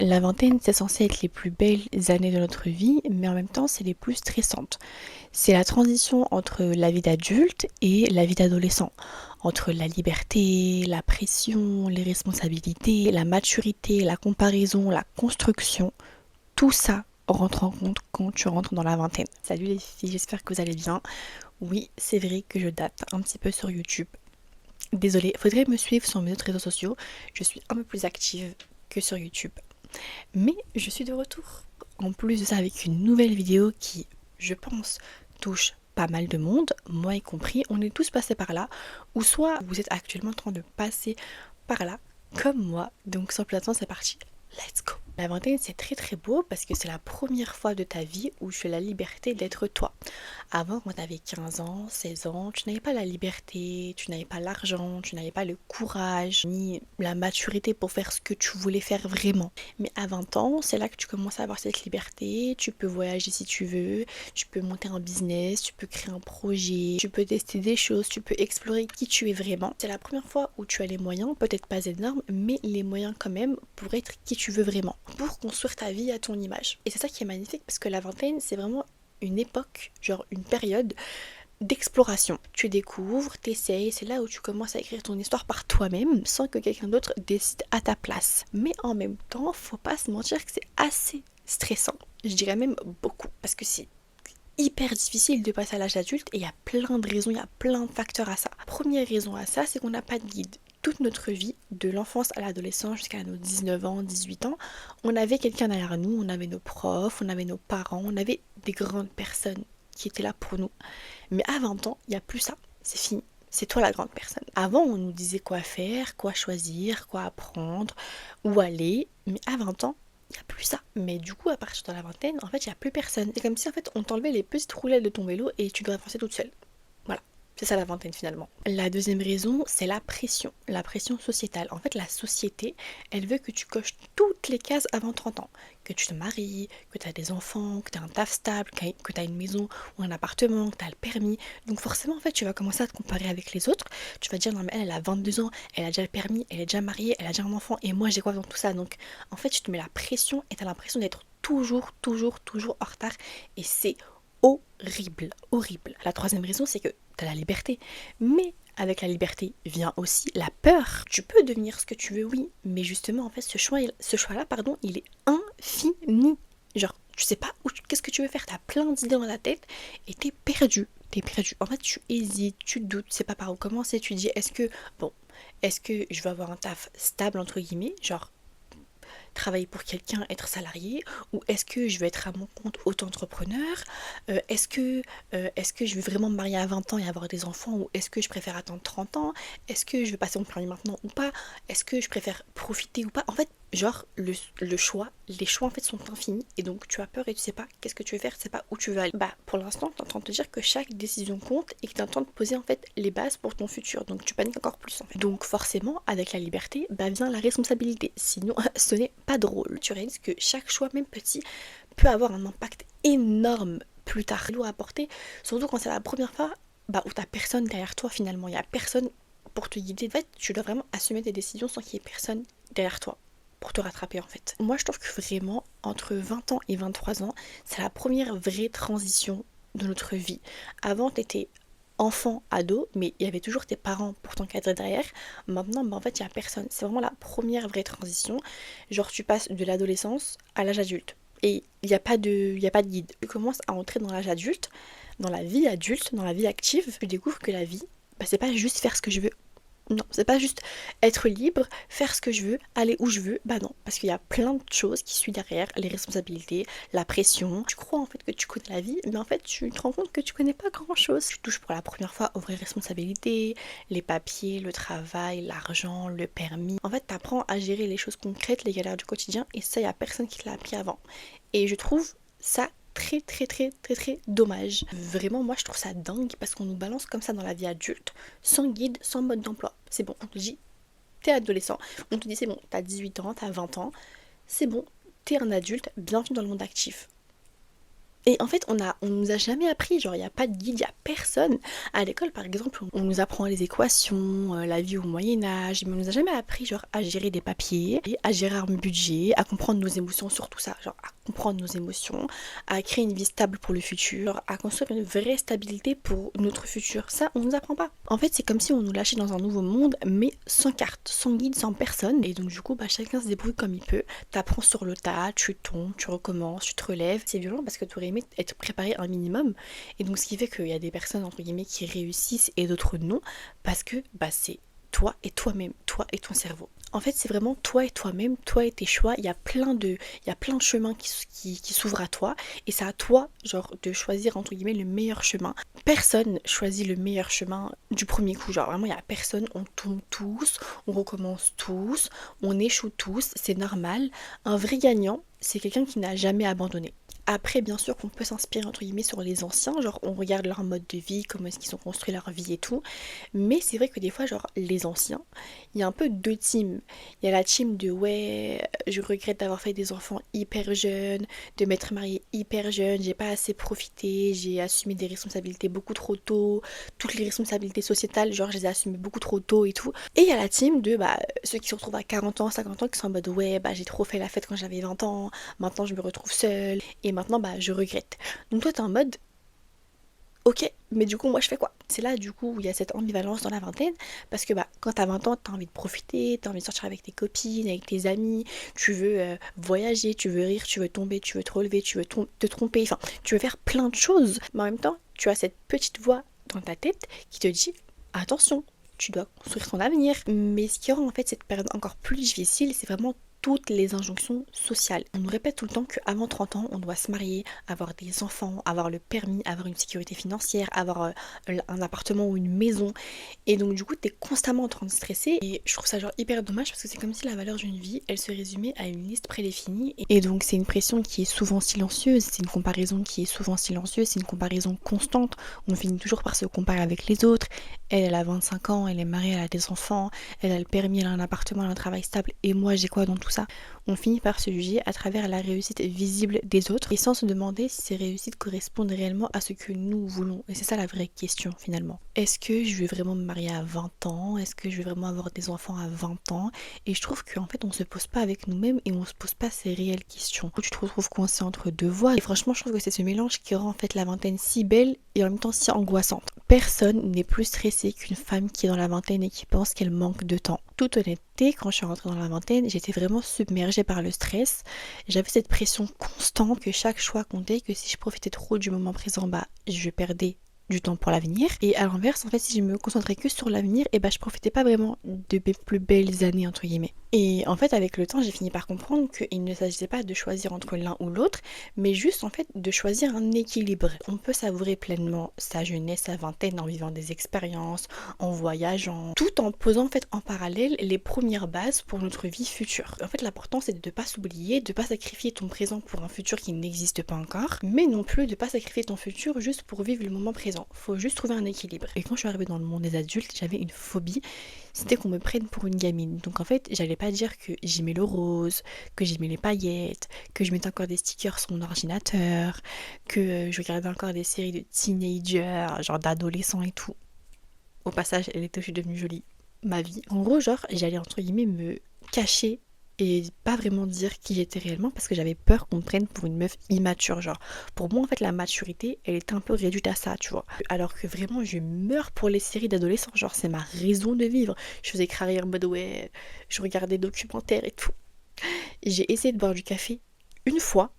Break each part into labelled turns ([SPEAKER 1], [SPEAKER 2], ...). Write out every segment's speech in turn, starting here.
[SPEAKER 1] La vingtaine, c'est censé être les plus belles années de notre vie, mais en même temps, c'est les plus stressantes. C'est la transition entre la vie d'adulte et la vie d'adolescent, entre la liberté, la pression, les responsabilités, la maturité, la comparaison, la construction. Tout ça rentre en compte quand tu rentres dans la vingtaine. Salut les filles, j'espère que vous allez bien. Oui, c'est vrai que je date un petit peu sur YouTube. Désolée, faudrait me suivre sur mes autres réseaux sociaux. Je suis un peu plus active que sur YouTube. Mais je suis de retour. En plus de ça, avec une nouvelle vidéo qui, je pense, touche pas mal de monde, moi y compris. On est tous passés par là, ou soit vous êtes actuellement en train de passer par là, comme moi. Donc sans plus attendre, c'est parti. Let's go. La vingtaine, c'est très très beau parce que c'est la première fois de ta vie où tu as la liberté d'être toi. Avant, quand tu avais 15 ans, 16 ans, tu n'avais pas la liberté, tu n'avais pas l'argent, tu n'avais pas le courage, ni la maturité pour faire ce que tu voulais faire vraiment. Mais à 20 ans, c'est là que tu commences à avoir cette liberté, tu peux voyager si tu veux, tu peux monter un business, tu peux créer un projet, tu peux tester des choses, tu peux explorer qui tu es vraiment. C'est la première fois où tu as les moyens, peut-être pas énormes, mais les moyens quand même pour être qui tu veux vraiment, pour construire ta vie à ton image. Et c'est ça qui est magnifique parce que la vingtaine, c'est vraiment une époque, genre une période d'exploration. Tu découvres, t'essayes, c'est là où tu commences à écrire ton histoire par toi-même sans que quelqu'un d'autre décide à ta place. Mais en même temps, faut pas se mentir que c'est assez stressant. Je dirais même beaucoup parce que c'est hyper difficile de passer à l'âge adulte et il y a plein de raisons, il y a plein de facteurs à ça. Première raison à ça, c'est qu'on n'a pas de guide. Toute notre vie, de l'enfance à l'adolescence jusqu'à nos 19 ans, 18 ans, on avait quelqu'un derrière nous, on avait nos profs, on avait nos parents, on avait des grandes personnes qui étaient là pour nous. Mais à 20 ans, il n'y a plus ça. C'est fini. C'est toi la grande personne. Avant, on nous disait quoi faire, quoi choisir, quoi apprendre, où aller. Mais à 20 ans, il n'y a plus ça. Mais du coup, à partir de la vingtaine, en fait, il n'y a plus personne. C'est comme si en fait, on t'enlevait les petites roulettes de ton vélo et tu dois avancer toute seule. Voilà. C'est ça la vingtaine finalement. La deuxième raison, c'est la pression sociétale. En fait, la société, elle veut que tu coches toutes les cases avant 30 ans. Que tu te maries, que tu as des enfants, que tu as un taf stable, que tu as une maison ou un appartement, que tu as le permis. Donc forcément, en fait, tu vas commencer à te comparer avec les autres. Tu vas te dire, non mais elle a 22 ans, elle a déjà le permis, elle est déjà mariée, elle a déjà un enfant et moi j'ai quoi dans tout ça. Donc en fait, tu te mets la pression et tu as l'impression d'être toujours en retard et c'est horrible, horrible. La troisième raison, c'est que tu as la liberté. Mais avec la liberté vient aussi la peur. Tu peux devenir ce que tu veux, oui, mais justement, en fait, ce choix-là, pardon, il est infini. Genre, tu sais pas qu'est-ce que tu veux faire, t'as plein d'idées dans la tête et t'es perdu. T'es perdu. En fait, tu hésites, tu doutes, tu sais pas par où commencer. Tu dis, est-ce que je veux avoir un taf stable, entre guillemets, genre travailler pour quelqu'un, être salarié, ou est-ce que je vais être à mon compte auto-entrepreneur, est-ce que je vais vraiment me marier à 20 ans et avoir des enfants, ou est-ce que je préfère attendre 30 ans, est-ce que je vais passer mon permis maintenant ou pas, est-ce que je préfère profiter ou pas. En fait, genre, le choix, les choix en fait sont infinis, et donc tu as peur et tu sais pas qu'est-ce que tu veux faire, tu sais pas où tu veux aller. Bah, pour l'instant, tu es en train de te dire que chaque décision compte et que tu es en train de poser en fait les bases pour ton futur, donc tu paniques encore plus en fait. Donc forcément, avec la liberté, bah vient la responsabilité, sinon ce n'est pas drôle. Tu réalises que chaque choix, même petit, peut avoir un impact énorme plus tard. Lourd à porter, surtout quand c'est la première fois bah, où t'as personne derrière toi finalement, il n'y a personne pour te guider. En fait, tu dois vraiment assumer tes décisions sans qu'il y ait personne derrière toi pour te rattraper en fait. Moi je trouve que vraiment entre 20 ans et 23 ans, c'est la première vraie transition de notre vie. Avant t'étais enfant, ado, mais il y avait toujours tes parents pour t'encadrer derrière. Maintenant, bah, en fait, il n'y a personne. C'est vraiment la première vraie transition. Genre, tu passes de l'adolescence à l'âge adulte. Et il y a pas de guide. Tu commences à entrer dans l'âge adulte, dans la vie adulte, dans la vie active. Tu découvres que la vie, bah, c'est pas juste faire ce que je veux. Non, c'est pas juste être libre, faire ce que je veux, aller où je veux. Bah non, parce qu'il y a plein de choses qui suivent derrière, les responsabilités, la pression. Tu crois en fait que tu connais la vie, mais en fait tu te rends compte que tu connais pas grand chose. Tu touches pour la première fois aux vraies responsabilités, les papiers, le travail, l'argent, le permis. En fait, t'apprends à gérer les choses concrètes, les galères du quotidien, et ça, y a personne qui te l'a appris avant. Et je trouve ça très dommage. Vraiment, moi je trouve ça dingue parce qu'on nous balance comme ça dans la vie adulte, sans guide, sans mode d'emploi. C'est bon, on te dit, t'es adolescent, on te dit c'est bon, t'as 18 ans, t'as 20 ans, c'est bon, t'es un adulte, bienvenue dans le monde actif. Et en fait, on nous a jamais appris, genre il y a pas de guide, il y a personne. À l'école par exemple, on nous apprend les équations, la vie au Moyen Âge, mais on nous a jamais appris genre à gérer des papiers, et à gérer un budget, à comprendre nos émotions, surtout ça, genre à comprendre nos émotions, à créer une vie stable pour le futur, à construire une vraie stabilité pour notre futur. Ça, on nous apprend pas. En fait, c'est comme si on nous lâchait dans un nouveau monde, mais sans carte, sans guide, sans personne. Et donc du coup, bah chacun se débrouille comme il peut. T'apprends sur le tas, tu tombes, tu recommences, tu te relèves. C'est violent parce que tu aurais aimé être préparé un minimum. Et donc ce qui fait qu'il y a des personnes entre guillemets qui réussissent et d'autres non, parce que bah c'est toi et toi-même, toi et ton cerveau. En fait, c'est vraiment toi et toi-même, toi et tes choix. Il y a plein de chemins qui s'ouvrent à toi. Et c'est à toi, genre, de choisir, entre guillemets, le meilleur chemin. Personne choisit le meilleur chemin du premier coup. Genre, vraiment, il n'y a personne. On tombe tous, on recommence tous, on échoue tous. C'est normal. Un vrai gagnant, c'est quelqu'un qui n'a jamais abandonné. Après, bien sûr qu'on peut s'inspirer entre guillemets sur les anciens, genre on regarde leur mode de vie, comment est-ce qu'ils ont construit leur vie et tout. Mais c'est vrai que des fois, genre les anciens, il y a un peu deux teams. Il y a la team de ouais, je regrette d'avoir fait des enfants hyper jeunes, de m'être mariée hyper jeune, j'ai pas assez profité, j'ai assumé des responsabilités beaucoup trop tôt, toutes les responsabilités sociétales, genre je les ai assumées beaucoup trop tôt et tout. Et il y a la team de bah, ceux qui se retrouvent à 40 ans, 50 ans, qui sont en mode ouais, bah j'ai trop fait la fête quand j'avais 20 ans, maintenant je me retrouve seule et maintenant bah je regrette. Donc toi t'es en mode ok, mais du coup moi je fais quoi? C'est là du coup où il y a cette ambivalence dans la vingtaine parce que bah quand t'as 20 ans t'as envie de profiter, t'as envie de sortir avec tes copines, avec tes amis, tu veux voyager, tu veux rire, tu veux tomber, tu veux te relever, tu veux te tromper, enfin tu veux faire plein de choses, mais en même temps tu as cette petite voix dans ta tête qui te dit attention, tu dois construire ton avenir. Mais ce qui rend en fait cette période encore plus difficile, c'est vraiment toutes les injonctions sociales. On nous répète tout le temps qu'avant 30 ans, on doit se marier, avoir des enfants, avoir le permis, avoir une sécurité financière, avoir un appartement ou une maison. Et donc du coup, t'es constamment en train de stresser. Et je trouve ça genre hyper dommage parce que c'est comme si la valeur d'une vie, elle se résumait à une liste prédéfinie. Et donc c'est une pression qui est souvent silencieuse, c'est une comparaison qui est souvent silencieuse, c'est une comparaison constante. On finit toujours par se comparer avec les autres. Elle a 25 ans, elle est mariée, elle a des enfants, elle a le permis, elle a un appartement, elle a un travail stable. Et moi, j'ai quoi dans tout ça? On finit par se juger à travers la réussite visible des autres et sans se demander si ces réussites correspondent réellement à ce que nous voulons. Et c'est ça la vraie question finalement. Est-ce que je vais vraiment me marier à 20 ans? Est-ce que je vais vraiment avoir des enfants à 20 ans? Et je trouve qu'en fait on se pose pas avec nous-mêmes et on se pose pas ces réelles questions. Tu te retrouves coincé entre deux voies et franchement je trouve que c'est ce mélange qui rend en fait la vingtaine si belle et en même temps si angoissante. Personne n'est plus stressé qu'une femme qui est dans la vingtaine et qui pense qu'elle manque de temps. Toute honnêteté, quand je suis rentrée dans la vingtaine, j'étais vraiment submergée par le stress. J'avais cette pression constante que chaque choix comptait, que si je profitais trop du moment présent, bah je perdais du temps pour l'avenir. Et à l'inverse, en fait, si je me concentrais que sur l'avenir, et bah je profitais pas vraiment de mes plus belles années entre guillemets. Et en fait, avec le temps, j'ai fini par comprendre qu'il ne s'agissait pas de choisir entre l'un ou l'autre, mais juste en fait de choisir un équilibre. On peut savourer pleinement sa jeunesse, sa vingtaine en vivant des expériences, en voyageant, tout en posant en fait en parallèle les premières bases pour notre vie future. En fait, l'important c'est de ne pas s'oublier, de ne pas sacrifier ton présent pour un futur qui n'existe pas encore, mais non plus de ne pas sacrifier ton futur juste pour vivre le moment présent. Faut juste trouver un équilibre. Et quand je suis arrivée dans le monde des adultes, j'avais une phobie, c'était qu'on me prenne pour une gamine. Donc en fait, j'allais pas dire que j'aimais le rose, que j'aimais les paillettes, que je mettais encore des stickers sur mon ordinateur, que je regardais encore des séries de teenagers, genre d'adolescents et tout. Au passage, elle était aussi devenue jolie. Ma vie. En gros, genre, j'allais entre guillemets me cacher et pas vraiment dire qui j'étais réellement parce que j'avais peur qu'on me prenne pour une meuf immature. Genre, pour moi, en fait, la maturité, elle était un peu réduite à ça, tu vois. Alors que vraiment, je meurs pour les séries d'adolescents. Genre, c'est ma raison de vivre. Je faisais carrière en mode ouais, je regardais des documentaires et tout. J'ai essayé de boire du café une fois.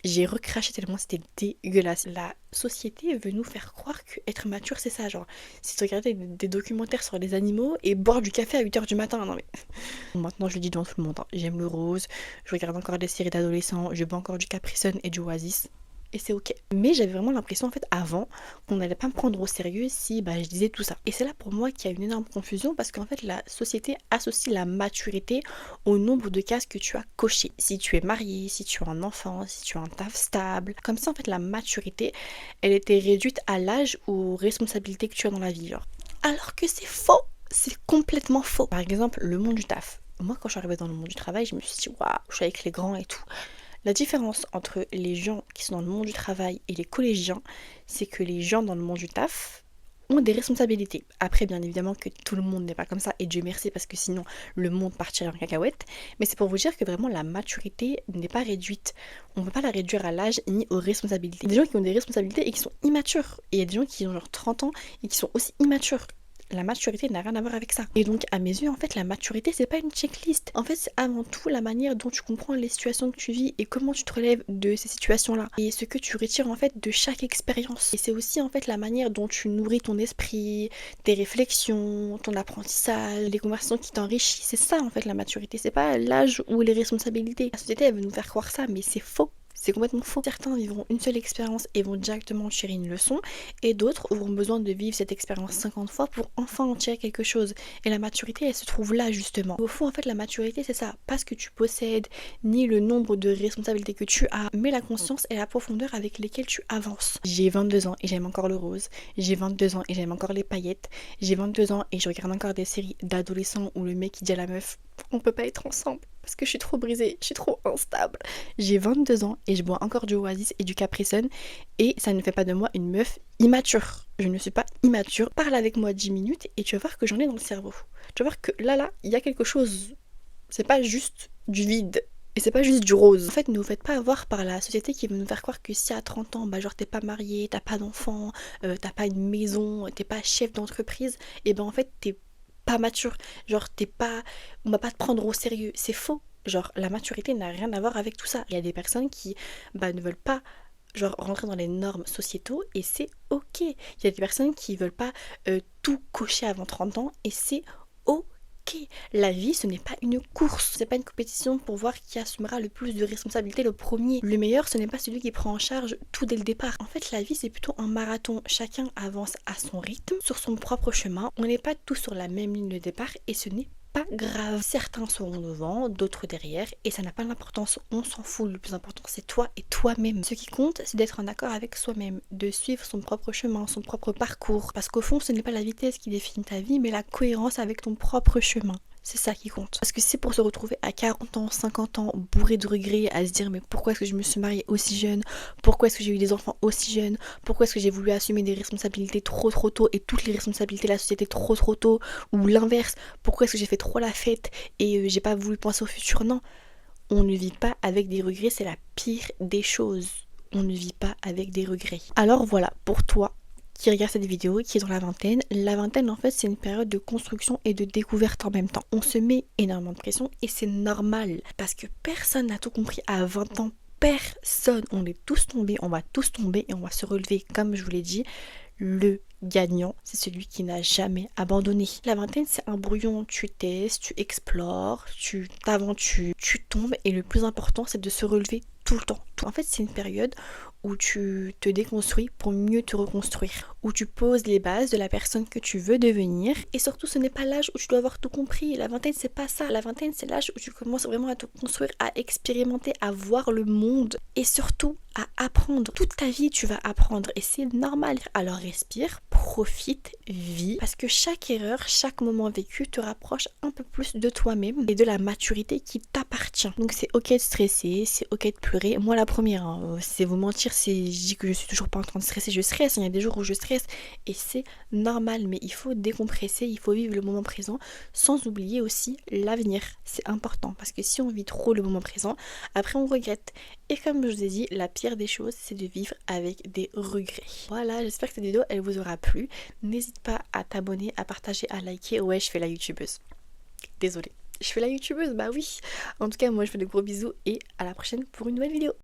[SPEAKER 1] J'ai recraché tellement c'était dégueulasse. La société veut nous faire croire que être mature c'est ça, genre c'est de regarder des documentaires sur les animaux et boire du café à 8 h du matin. Non mais maintenant je le dis devant tout le monde, hein. J'aime le rose, je regarde encore des séries d'adolescents, je bois encore du Capri Sun et du Oasis. Et c'est ok. Mais j'avais vraiment l'impression en fait avant qu'on n'allait pas me prendre au sérieux si bah, je disais tout ça. Et c'est là pour moi qu'il y a une énorme confusion parce qu'en fait la société associe la maturité au nombre de cases que tu as cochées. Si tu es marié, si tu as un enfant, si tu as un taf stable. Comme ça en fait la maturité elle était réduite à l'âge ou aux responsabilités que tu as dans la vie. Genre. Alors que c'est faux. C'est complètement faux. Par exemple le monde du taf. Moi quand je suis arrivée dans le monde du travail je me suis dit waouh je suis avec les grands et tout. La différence entre les gens qui sont dans le monde du travail et les collégiens, c'est que les gens dans le monde du taf ont des responsabilités. Après, bien évidemment que tout le monde n'est pas comme ça, et Dieu merci, parce que sinon le monde partirait en cacahuète. Mais c'est pour vous dire que vraiment la maturité n'est pas réduite. On ne peut pas la réduire à l'âge ni aux responsabilités. Il y a des gens qui ont des responsabilités et qui sont immatures. Et il y a des gens qui ont genre 30 ans et qui sont aussi immatures. La maturité n'a rien à voir avec ça. Et donc, à mes yeux, en fait, la maturité, c'est pas une checklist. En fait, c'est avant tout la manière dont tu comprends les situations que tu vis et comment tu te relèves de ces situations-là. Et ce que tu retires, en fait, de chaque expérience. Et c'est aussi, en fait, la manière dont tu nourris ton esprit, tes réflexions, ton apprentissage, les conversations qui t'enrichissent. C'est ça, en fait, la maturité. C'est pas l'âge ou les responsabilités. La société, elle veut nous faire croire ça, mais c'est faux. C'est complètement faux. Certains vivront une seule expérience et vont directement tirer une leçon, et d'autres auront besoin de vivre cette expérience 50 fois pour enfin en tirer quelque chose. Et la maturité, elle se trouve là justement. Au fond, en fait, la maturité, c'est ça. Pas ce que tu possèdes, ni le nombre de responsabilités que tu as, mais la conscience et la profondeur avec lesquelles tu avances. J'ai 22 ans et j'aime encore le rose. J'ai 22 ans et j'aime encore les paillettes. J'ai 22 ans et je regarde encore des séries d'adolescents où le mec qui dit à la meuf on peut pas être ensemble parce que je suis trop brisée, je suis trop instable. J'ai 22 ans et je bois encore du Oasis et du Capri Sun, et ça ne fait pas de moi une meuf immature. Je ne suis pas immature. Parle avec moi 10 minutes et tu vas voir que j'en ai dans le cerveau. Tu vas voir que là, il y a quelque chose. C'est pas juste du vide. Et c'est pas juste du rose. En fait, ne vous faites pas avoir par la société qui veut nous faire croire que si à 30 ans, bah genre t'es pas marié, t'as pas d'enfant, t'as pas une maison, t'es pas chef d'entreprise, et ben en fait t'es pas mature. Genre t'es pas... On va pas te prendre au sérieux. C'est faux. Genre la maturité n'a rien à voir avec tout ça. Il y a des personnes qui ne veulent pas genre rentrer dans les normes sociétaux et c'est ok. Il y a des personnes qui veulent pas tout cocher avant 30 ans et c'est ok. La vie, ce n'est pas une course, c'est pas une compétition pour voir qui assumera le plus de responsabilités le premier. Le meilleur, ce n'est pas celui qui prend en charge tout dès le départ. En fait, la vie, c'est plutôt un marathon. Chacun avance à son rythme, sur son propre chemin. On n'est pas tous sur la même ligne de départ et ce n'est pas grave. Certains seront devant, d'autres derrière, et ça n'a pas d'importance, on s'en fout. Le plus important, c'est toi et toi-même. Ce qui compte, c'est d'être en accord avec soi-même, de suivre son propre chemin, son propre parcours. Parce qu'au fond, ce n'est pas la vitesse qui définit ta vie, mais la cohérence avec ton propre chemin. C'est ça qui compte. Parce que c'est pour se retrouver à 40 ans, 50 ans, bourré de regrets, à se dire mais pourquoi est-ce que je me suis mariée aussi jeune? Pourquoi est-ce que j'ai eu des enfants aussi jeunes? Pourquoi est-ce que j'ai voulu assumer des responsabilités trop tôt et toutes les responsabilités de la société trop tôt? Ou l'inverse, pourquoi est-ce que j'ai fait trop la fête et j'ai pas voulu penser au futur? Non, on ne vit pas avec des regrets, c'est la pire des choses. On ne vit pas avec des regrets. Alors voilà, pour toi qui regarde cette vidéo, qui est dans la vingtaine en fait c'est une période de construction et de découverte en même temps. On se met énormément de pression et c'est normal parce que personne n'a tout compris à 20 ans. Personne, on est tous tombés, on va tous tomber et on va se relever. Comme je vous l'ai dit, le gagnant, c'est celui qui n'a jamais abandonné. La vingtaine, c'est un brouillon, tu testes, tu explores, tu t'aventures, tu tombes et le plus important, c'est de se relever tout le temps. En fait, c'est une période où tu te déconstruis pour mieux te reconstruire, où tu poses les bases de la personne que tu veux devenir. Et surtout, ce n'est pas l'âge où tu dois avoir tout compris. La vingtaine, c'est pas ça. La vingtaine, c'est l'âge où tu commences vraiment à te construire, à expérimenter, à voir le monde et surtout à apprendre. Toute ta vie, tu vas apprendre et c'est normal. Alors respire, profite, vis, parce que chaque erreur, chaque moment vécu te rapproche un peu plus de toi-même et de la maturité qui t'appartient. Donc c'est ok de stresser, c'est ok de pleurer. Moi la première, hein, c'est vous mentir, je dis que je suis toujours pas en train de stresser, je stresse, il y a des jours où je stresse et c'est normal, mais il faut décompresser, il faut vivre le moment présent sans oublier aussi l'avenir. C'est important parce que si on vit trop le moment présent, après on regrette. Et comme je vous ai dit, la pire des choses, c'est de vivre avec des regrets. Voilà, j'espère que cette vidéo, elle vous aura plu. N'hésite pas à t'abonner, à partager, à liker. Ouais, je fais la youtubeuse. Désolée. Je fais la youtubeuse, bah oui. En tout cas, moi, je fais de gros bisous et à la prochaine pour une nouvelle vidéo.